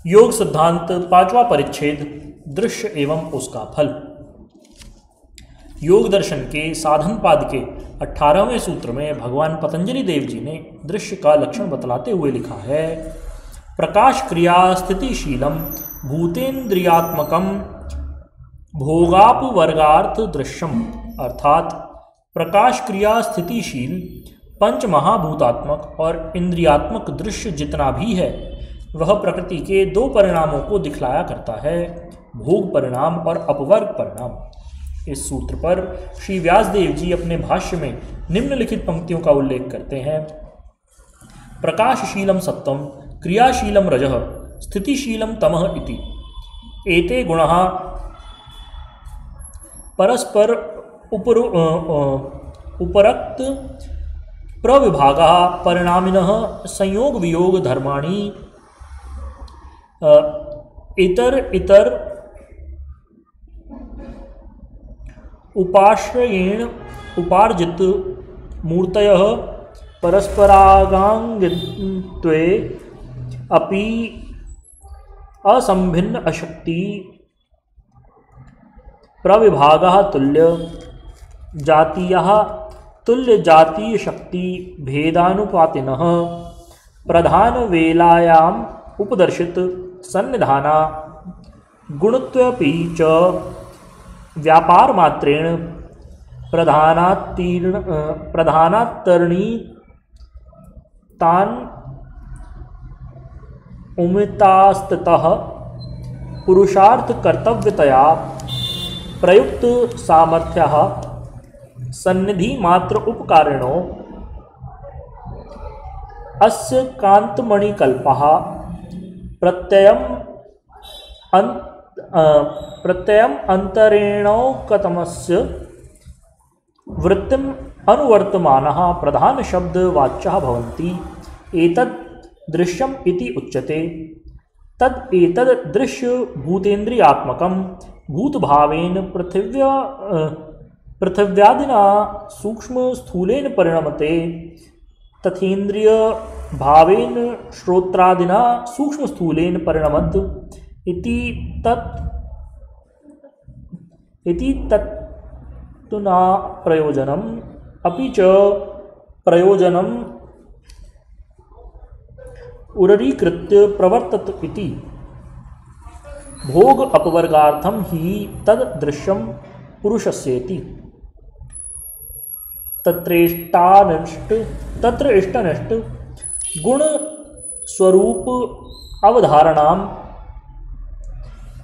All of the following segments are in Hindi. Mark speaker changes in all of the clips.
Speaker 1: योग सिद्धांत पांचवा परिच्छेद दृश्य एवं उसका फल। योग दर्शन के साधन पाद के 18वें सूत्र में भगवान पतंजलि देव जी ने दृश्य का लक्षण बतलाते हुए लिखा है, प्रकाश क्रिया स्थितिशीलम भूतेन्द्रियात्मकम भोगापवर्गार्थ दृश्यम। अर्थात प्रकाश क्रिया स्थितिशील पंच महाभूतात्मक और इंद्रियात्मक दृश्य जितना भी है वह प्रकृति के दो परिणामों को दिखलाया करता है, भोग परिणाम और अपवर्ग परिणाम। इस सूत्र पर श्री व्यासदेव जी अपने भाष्य में निम्नलिखित पंक्तियों का उल्लेख करते हैं, प्रकाशशीलम सत्वम क्रियाशीलम रजः स्थितिशीलम तमः इति एते गुणाः परस्पर उपरक्त प्रविभागाः परिणामिनः संयोग वियोग धर्माणि इतर उपाश्रयेण उपार्जित मूर्तयः परस्परागांगित्वे अपि असंभिन्न अशक्ति प्रविभागः तुल्य जातीयः तुल्य जातीय शक्ति भेदानुपातिनः प्रधान वेलायाम उपदर्शित सन्निधाना गुणत्वपि च व्यापार मात्रेण प्रधानात्तरणी तान उमितास्ततः पुरुषार्थ कर्तव्यतया प्रयुक्त सामर्थ्यः सन्निधि मात्र उपकारिणो अस्य कांतमणिकल्पः प्रत्ययम् अंतरेणौकतमस्य वृत्तिम् अनुवर्तमानः प्रधान शब्द वाच्यः भवन्ति। एतद् दृश्यम् इति उच्यते। तद् एतद् दृश्य भूतेन्द्रियात्मकं भूतभावेन पृथिव्यादिना सूक्ष्म स्थूलेन परिणमते तथेन्द्रिय भावेन श्रोत्रादिना सूक्ष्म स्थूलेन परिणमत इति तत्तुना प्रयोजनम अपि च प्रयोजनम उररीकृत्य प्रवर्तत इति भोग अपवर्गार्थम ही तद दृश्यम पुरुषस्येति। तत्र इष्टनिष्ट गुण स्वरूप अवधारणाम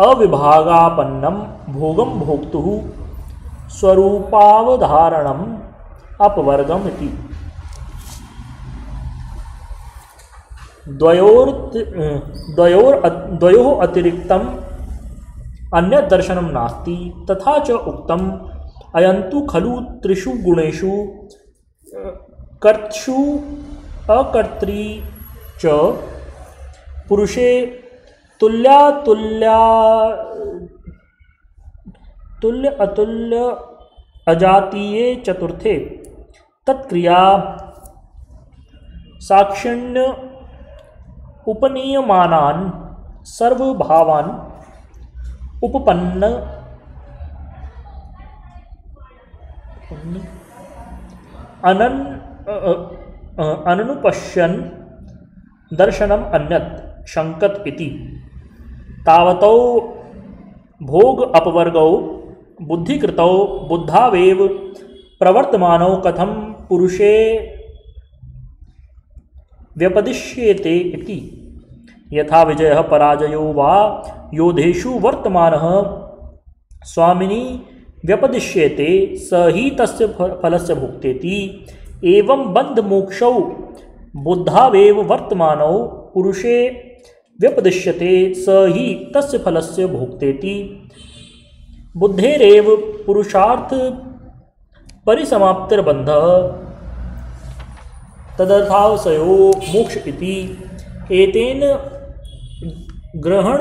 Speaker 1: अविभागापन्नम भोगम भोक्तुः स्वरूपावधारणम अपवर्गम इति। द्वयोः अतिरिक्तम अन्यत् दर्शनम नास्ति। तथा च उक्तम अयंतु खलु त्रिषु गुणेषु कर्तृषु अकर्त्री च पुरुषे तुल्य अतुल्य अजातीये चतुर्थे तत्क्रिया साक्षिण्य उपनीयमानान् सर्वभावान् उपपन्न अनुपश्यन् दर्शनम अन्यत् शंकत इति। तावतौ भोग अपवर्गौ बुद्धिकृतौ बुद्धावेव प्रवर्तमानौ कथम पुरुषे व्यपदिश्येते इति। यथा विजयः पराजयो वा योधेषु वर्तमानः स्वामिनी व्यपदिश्येते स ही तस्य फलस्य भुक्तेति। एवं बंध मोक्षौ बुद्धावेव वर्तमानौ पुरुषे व्यपदिश्यते स ही तस्य फलस्य भुक्तेति। बुद्धेरेव पुरुषार्थ परिसमाप्तिर्बन्धः तदर्थावसयो मोक्ष इति। एतेन ग्रहण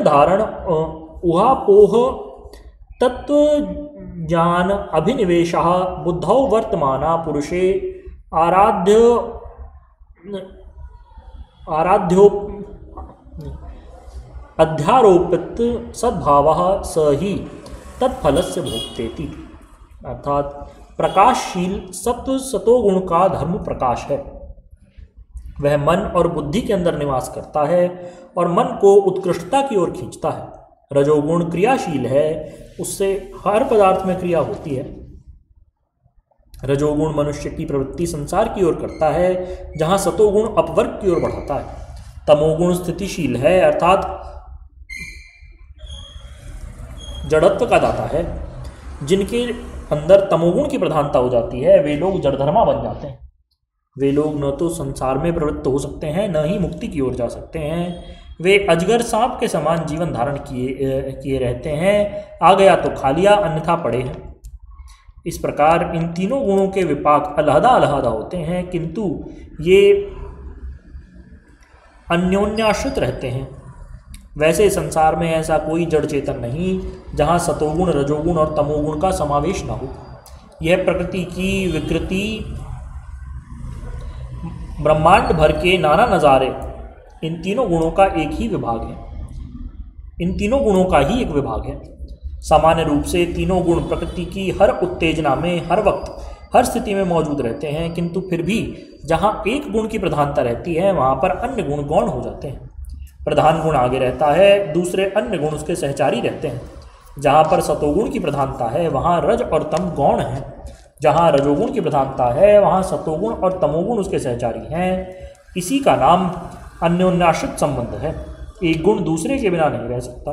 Speaker 1: धारण उहापोह तत्वज्ञान अभिनिवेशः बुद्धौ वर्तमाना पुरुषे आराध्य आराध्यो अध्यारोपित सद्भाव स ही तत्फलस्य भोक्तेति। अर्थात प्रकाशशील सत्व सतोगुण का धर्म प्रकाश है। वह मन और बुद्धि के अंदर निवास करता है और मन को उत्कृष्टता की ओर खींचता है। रजोगुण क्रियाशील है, उससे हर पदार्थ में क्रिया होती है। रजोगुण मनुष्य की प्रवृत्ति संसार की ओर करता है, जहाँ सतोगुण अपवर्ग की ओर बढ़ाता है। तमोगुण स्थितिशील है, अर्थात जड़त्व का दाता है। जिनके अंदर तमोगुण की प्रधानता हो जाती है वे लोग जड़धर्मा बन जाते हैं। वे लोग न तो संसार में प्रवृत्त हो सकते हैं, न ही मुक्ति की ओर जा सकते हैं। वे अजगर सांप के समान जीवन धारण किए रहते हैं। आ गया तो खा लिया, अन्यथा पड़े हैं। इस प्रकार इन तीनों गुणों के विपाक अलहदा अलहदा होते हैं, किंतु ये अन्योन्याश्रित रहते हैं। वैसे संसार में ऐसा कोई जड़ चेतन नहीं जहाँ सतोगुण, रजोगुण और तमोगुण का समावेश न हो। यह प्रकृति की विकृति, ब्रह्मांड भर के नाना नज़ारे, इन तीनों गुणों का एक ही विभाग है। इन तीनों गुणों का ही एक विभाग है। सामान्य रूप से तीनों गुण प्रकृति की हर उत्तेजना में, हर वक्त, हर स्थिति में मौजूद रहते हैं, किंतु फिर भी जहाँ एक गुण की प्रधानता रहती है वहाँ पर अन्य गुण गौण हो जाते हैं। प्रधान गुण आगे रहता है, दूसरे अन्य गुण उसके सहचारी रहते हैं। जहाँ पर सतोगुण की प्रधानता है वहाँ रज और तम गौण हैं। जहाँ रजोगुण की प्रधानता है वहाँ सतोगुण और तमोगुण उसके सहचारी हैं। इसी का नाम अन्योन्याश्रित संबंध है। एक गुण दूसरे के बिना नहीं रह सकता।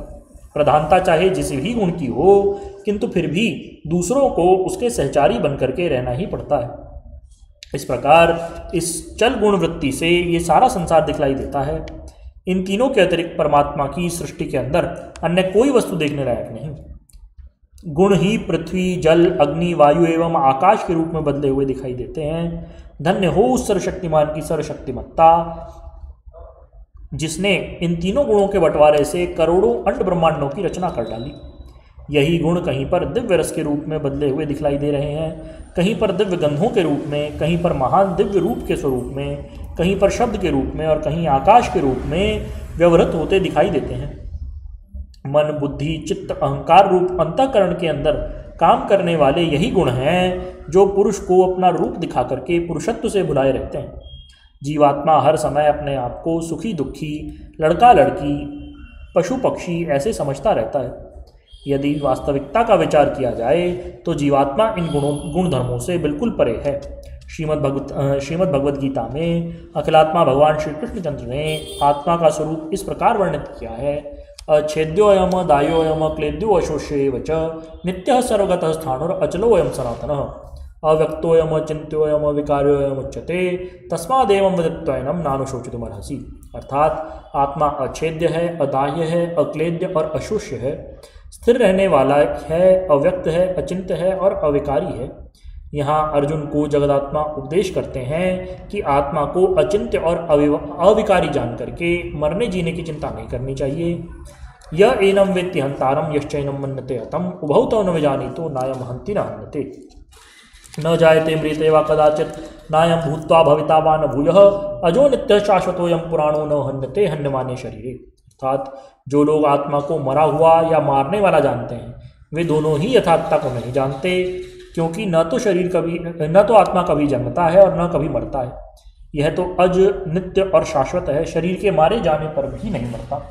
Speaker 1: प्रधानता चाहे जिस भी गुण की हो, किंतु फिर भी दूसरों को उसके सहचारी बनकर के रहना ही पड़ता है। इस प्रकार इस चल गुण वृत्ति से ये सारा संसार दिखलाई देता है। इन तीनों के अतिरिक्त परमात्मा की सृष्टि के अंदर अन्य कोई वस्तु देखने लायक नहीं। गुण ही पृथ्वी, जल, अग्नि, वायु एवं आकाश के रूप में बदले हुए दिखाई देते हैं। धन्य हो उस सर्वशक्तिमान की सर्वशक्तिमत्ता, जिसने इन तीनों गुणों के बंटवारे से करोड़ों अंड ब्रह्मांडों की रचना कर डाली। यही गुण कहीं पर दिव्य रस के रूप में बदले हुए दिखलाई दे रहे हैं, कहीं पर दिव्य गंधों के रूप में, कहीं पर महान दिव्य रूप के स्वरूप में, कहीं पर शब्द के रूप में और कहीं आकाश के रूप में व्यवहृत होते दिखाई देते हैं। मन, बुद्धि, चित्त, अहंकार रूप अंतःकरण के अंदर काम करने वाले यही गुण हैं जो पुरुष को अपना रूप दिखा करके पुरुषत्व से भुलाए रहते हैं। जीवात्मा हर समय अपने आप को सुखी दुखी, लड़का लड़की, पशु पक्षी ऐसे समझता रहता है। यदि वास्तविकता का विचार किया जाए तो जीवात्मा इन गुण धर्मों से बिल्कुल परे है। श्रीमद् भगवद गीता में अखिलात्मा भगवान श्री कृष्णचंद्र ने आत्मा का स्वरूप इस प्रकार वर्णित किया है। अच्छेद्योयम दायोयम क्लेद्यो अशोष्येव च नित्यः सर्वगतः स्थाणुर अचलोयम सनातनः अव्यक्तोयम चिंत्योयम विकार्योयम उच्यते तस्मादेवं विदित्वैनं नानुशोचितुमर्हसि। अर्थात आत्मा अछेद्य है, अदाह्य है, अक्लेद्य और अशोष्य है, स्थिर रहने वाला है, अव्यक्त है, अचिंत्य है और अविकारी है। यहाँ अर्जुन को जगदात्मा उपदेश करते हैं कि आत्मा को अचिंत्य और अविकारी जान करके मरने जीने की चिंता नहीं करनी चाहिए। यह एनम वेत्ति हंतारम यश्चैनम मन्यते हतम उभौ तो न विजानीतो नायम हंति न हन्यते न जायते मृते वा कदाचित नायम भूत्वा भविता वा न भूयः अजो नित्य शाश्वतोयम पुराणो न हन्यते हन्यमाने शरीरे। अर्थात जो लोग आत्मा को मरा हुआ या मारने वाला जानते हैं वे दोनों ही यथार्थता को नहीं जानते, क्योंकि न तो आत्मा कभी जन्मता है और न कभी मरता है। यह तो अज, नित्य और शाश्वत है, शरीर के मारे जाने पर भी नहीं मरता।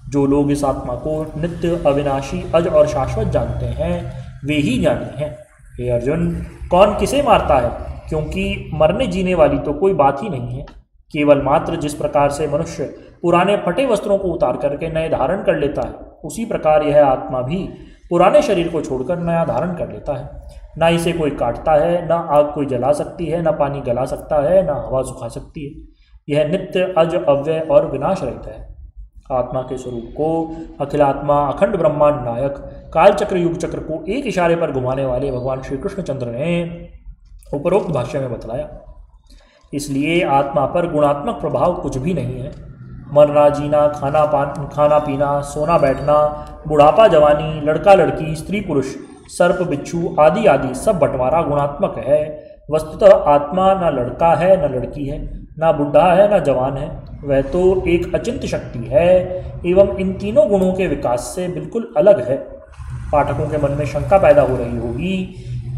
Speaker 1: जो लोग इस आत्मा को नित्य, अविनाशी, अज और शाश्वत जानते हैं वे ही ज्ञानी हैं। हे अर्जुन, कौन किसे मारता है, क्योंकि मरने जीने वाली तो कोई बात ही नहीं है। केवल मात्र जिस प्रकार से मनुष्य पुराने फटे वस्त्रों को उतार करके नए धारण कर लेता है, उसी प्रकार यह आत्मा भी पुराने शरीर को छोड़कर नया धारण कर लेता है। ना इसे कोई काटता है, ना आग कोई जला सकती है, ना पानी गला सकता है, ना हवा सुखा सकती है। यह नित्य, अज, अव्यय और विनाश रहित है। आत्मा के स्वरूप को अखिलात्मा, अखंड ब्रह्मांड नायक, कालचक्र युग चक्र को एक इशारे पर घुमाने वाले भगवान श्री कृष्णचंद्र ने उपरोक्त भाष्य में बतलाया। इसलिए आत्मा पर गुणात्मक प्रभाव कुछ भी नहीं है। मरना जीना, खाना पीना, सोना बैठना, बुढ़ापा जवानी, लड़का लड़की, स्त्री पुरुष, सर्प बिच्छू आदि आदि सब बंटवारा गुणात्मक है। वस्तुतः आत्मा न लड़का है न लड़की है, ना बुढ़ा है ना जवान है, वह तो एक अचिंत्य शक्ति है एवं इन तीनों गुणों के विकास से बिल्कुल अलग है। पाठकों के मन में शंका पैदा हो रही होगी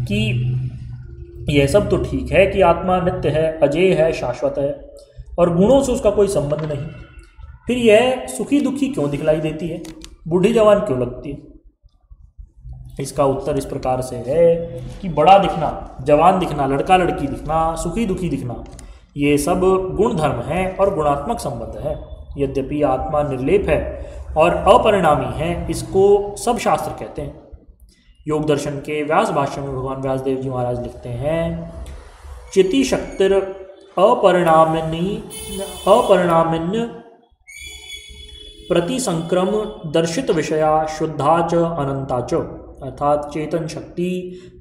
Speaker 1: कि यह सब तो ठीक है कि आत्मा नित्य है, अजेय है, शाश्वत है और गुणों से उसका कोई संबंध नहीं, फिर यह सुखी दुखी क्यों दिखलाई देती है, बूढ़ी जवान क्यों लगती है? इसका उत्तर इस प्रकार से है कि बड़ा दिखना, जवान दिखना, लड़का लड़की दिखना, सुखी दुखी दिखना, ये सब गुण धर्म हैं और गुणात्मक संबंध है। यद्यपि आत्मा निर्लेप है और अपरिणामी है, इसको सब शास्त्र कहते हैं। योग दर्शन के व्यास भाष्य में भगवान व्यासदेव जी महाराज लिखते हैं, चिति शक्तिर अपरिणामिन्य प्रतिसंक्रम दर्शित विषया शुद्धा च अनंता च, अर्थात चेतन शक्ति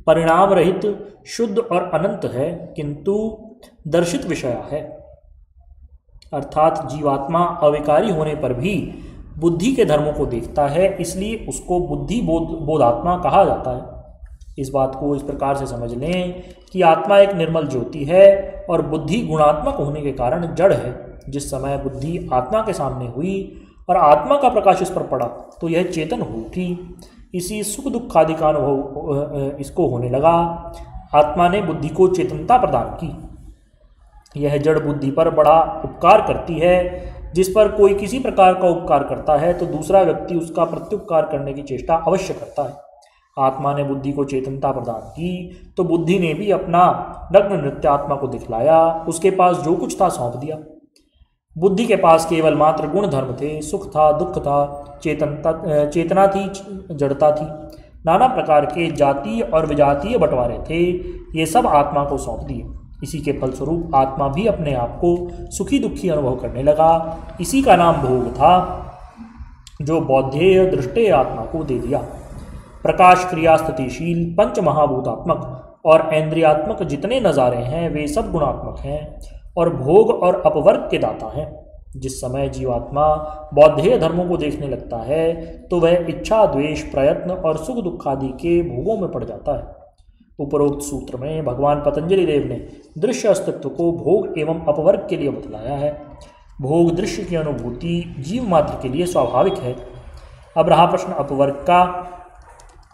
Speaker 1: परिणाम रहित, शुद्ध और अनंत है, किंतु दर्शित विषया है। अर्थात जीवात्मा अविकारी होने पर भी बुद्धि के धर्मों को देखता है, इसलिए उसको बुद्धि बोधात्मा कहा जाता है। इस बात को इस प्रकार से समझ लें कि आत्मा एक निर्मल ज्योति है और बुद्धि गुणात्मक होने के कारण जड़ है। जिस समय बुद्धि आत्मा के सामने हुई और आत्मा का प्रकाश इस पर पड़ा तो यह चेतन हो उठी। इसी सुख दुखादि का अनुभव इसको होने लगा। आत्मा ने बुद्धि को चेतनता प्रदान की। यह जड़ बुद्धि पर बड़ा उपकार करती है। जिस पर कोई किसी प्रकार का उपकार करता है तो दूसरा व्यक्ति उसका प्रत्युपकार करने की चेष्टा अवश्य करता है। आत्मा ने बुद्धि को चेतनता प्रदान की तो बुद्धि ने भी अपना नग्न नृत्य आत्मा को दिखलाया, उसके पास जो कुछ था सौंप दिया। बुद्धि के पास केवल मात्र गुण धर्म थे, सुख था, दुख था, चेतना थी, जड़ता थी, नाना प्रकार के जातीय और विजातीय बंटवारे थे, ये सब आत्मा को सौंप दिए। इसी के फलस्वरूप आत्मा भी अपने आप को सुखी दुखी अनुभव करने लगा। इसी का नाम भोग था जो बौद्धेय दृष्टेय आत्मा को दे दिया। प्रकाश क्रिया स्थितिशील पंच महाभूतात्मक और इंद्रियात्मक जितने नज़ारे हैं वे सब गुणात्मक हैं और भोग और अपवर्ग के दाता हैं। जिस समय जीवात्मा बौद्धेय धर्मों को देखने लगता है तो वह इच्छा, द्वेष, प्रयत्न और सुख दुखादि के भोगों में पड़ जाता है। उपरोक्त सूत्र में भगवान पतंजलि देव ने दृश्य अस्तित्व को भोग एवं अपवर्ग के लिए बतलाया है। भोग दृश्य की अनुभूति जीव मात्र के लिए स्वाभाविक है। अब रहा प्रश्न अपवर्ग का,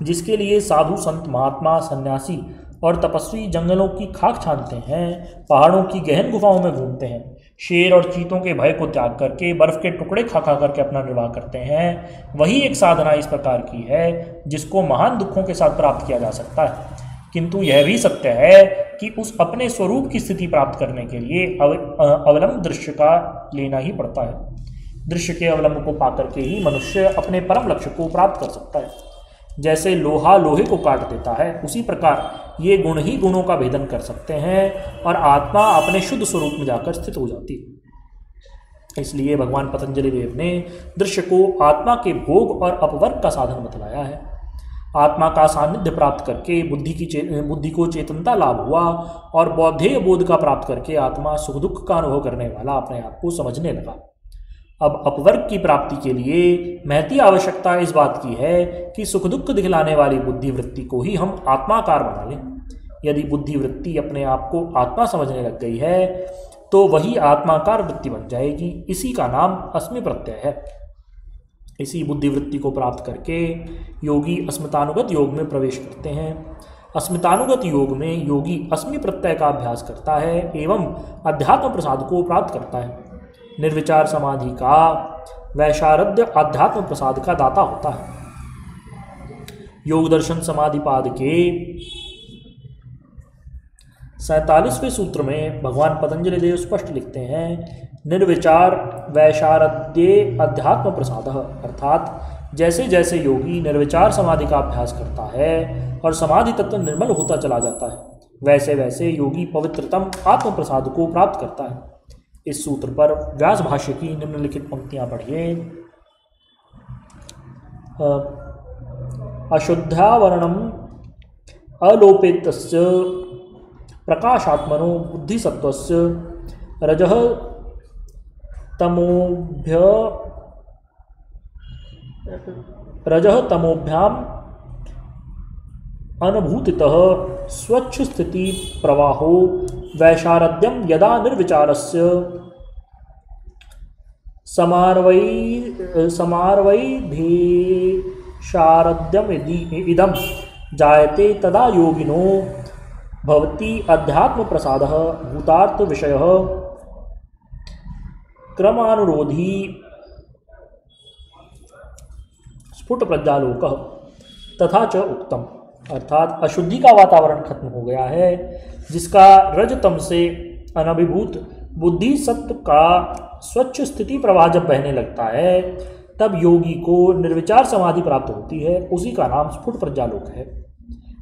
Speaker 1: जिसके लिए साधु संत महात्मा सन्यासी और तपस्वी जंगलों की खाक छानते हैं, पहाड़ों की गहन गुफाओं में घूमते हैं, शेर और चीतों के भय को त्याग करके बर्फ के टुकड़े खा खा करके अपना निर्वाह करते हैं, वही एक साधना इस प्रकार की है जिसको महान दुखों के साथ प्राप्त किया जा सकता है। किंतु यह भी सत्य है कि उस अपने स्वरूप की स्थिति प्राप्त करने के लिए अवलंब दृश्य का लेना ही पड़ता है। दृश्य के अवलंब को पाकर के ही मनुष्य अपने परम लक्ष्य को प्राप्त कर सकता है। जैसे लोहा लोहे को काट देता है, उसी प्रकार ये गुण ही गुणों का भेदन कर सकते हैं और आत्मा अपने शुद्ध स्वरूप में जाकर स्थित हो जाती है। इसलिए भगवान पतंजलि देव ने दृश्य को आत्मा के भोग और अपवर्ग का साधन बतलाया है। आत्मा का सानिध्य प्राप्त करके बुद्धि को चेतनता लाभ हुआ और बौद्धेय बोध का प्राप्त करके आत्मा सुख दुख का अनुभव करने वाला अपने आप को समझने लगा। अब अपवर्ग की प्राप्ति के लिए महती आवश्यकता इस बात की है कि सुख दुख दिखलाने वाली बुद्धि वृत्ति को ही हम आत्माकार बना लें। यदि बुद्धि वृत्ति अपने आप को आत्मा समझने लग गई है तो वही आत्माकार वृत्ति बन जाएगी। इसी का नाम अस्मि प्रत्यय है। इसी बुद्धि वृत्ति को प्राप्त करके योगी अस्मितानुगत योग में प्रवेश करते हैं। अस्मितानुगत योग में योगी अस्मि प्रत्यय का अभ्यास करता है एवं अध्यात्म प्रसाद को प्राप्त करता है। निर्विचार समाधि का वैशारद्य आध्यात्म प्रसाद का दाता होता है। योग दर्शन समाधिपाद के 47वें सूत्र में भगवान पतंजलि देव स्पष्ट लिखते हैं, निर्विचार वैशारद्ये अध्यात्म प्रसाद, अर्थात जैसे जैसे योगी निर्विचार समाधि का अभ्यास करता है और समाधि तत्व निर्मल होता चला जाता है, वैसे वैसे योगी पवित्रतम आत्म प्रसाद को प्राप्त करता है। इस सूत्र पर व्यास भाष्य की निम्नलिखित पंक्तियां पढ़िए। अशुद्धावरणम अलोपेतस्य प्रकाशात्मनो बुद्धिसत्वस्य रजः तमोभ्याम अनुभूतितः स्वच्छ स्थिति प्रवाहो वैशारद्यम यदा निर्विचारस्य समार्वैधेशारद्यम इदम जायते तदा योगिनो भवति अध्यात्म प्रसादः भूतार्थ विषयः क्रमानुरोधी स्फुट प्रज्ञालोकः तथा च उक्तम। अर्थात अशुद्धि का वातावरण खत्म हो गया है, जिसका रजतम से अनभिभूत बुद्धि सत्व का स्वच्छ स्थिति प्रवाह जब बहने लगता है तब योगी को निर्विचार समाधि प्राप्त होती है। उसी का नाम स्फुट प्रज्ञालोक है।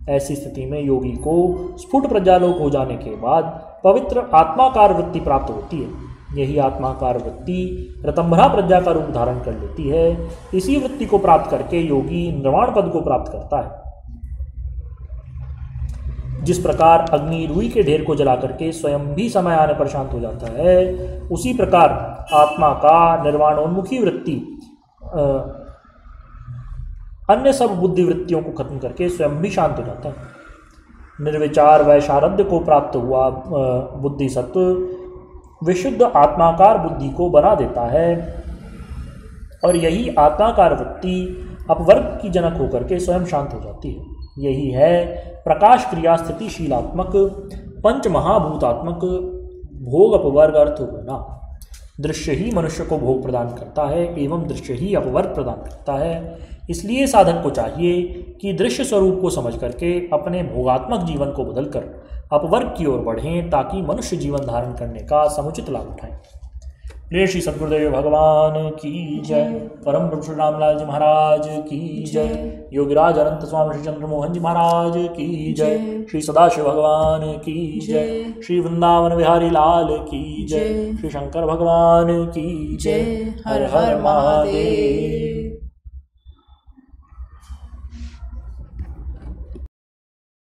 Speaker 1: ऐसी स्थिति में योगी को स्फुट प्रज्ञालोक हो जाने के बाद पवित्र आत्माकार वृत्ति प्राप्त होती है। यही आत्माकार वृत्ति रतंभरा प्रज्ञा का रूप धारण कर लेती है। इसी वृत्ति को प्राप्त करके योगी निर्वाण पद को प्राप्त करता है। जिस प्रकार अग्नि रुई के ढेर को जला करके स्वयं भी समय आने पर शांत हो जाता है, उसी प्रकार आत्मा का निर्वाणोन्मुखी वृत्ति अन्य सब बुद्धि वृत्तियों को खत्म करके स्वयं भी शांत हो जाता है। निर्विचार वैशारद्य को प्राप्त हुआ बुद्धि सत्व विशुद्ध आत्माकार बुद्धि को बना देता है और यही आत्माकार वृत्ति अपवर्ग की जनक होकर के स्वयं शांत हो जाती है। यही है प्रकाश क्रिया स्थितिशीलात्मक पंच महाभूतात्मक भोग अपवर्ग अर्थ होना। दृश्य ही मनुष्य को भोग प्रदान करता है एवं दृश्य ही अपवर्ग प्रदान करता है। इसलिए साधक को चाहिए कि दृश्य स्वरूप को समझ करके अपने भोगात्मक जीवन को बदलकर अपवर्ग की ओर बढ़ें, ताकि मनुष्य जीवन धारण करने का समुचित लाभ उठाएं। प्रिय श्री सद्गुरुदेव भगवान की जय। परम ब्रह्म श्री रामलाल जी महाराज की जय। योगीराज अनंत स्वामी श्री चंद्रमोहन जी महाराज की जय। श्री सदाशिव भगवान की जय। श्री वृंदावन बिहारी लाल की जय। श्री शंकर भगवान की जय। हर हर महादेव।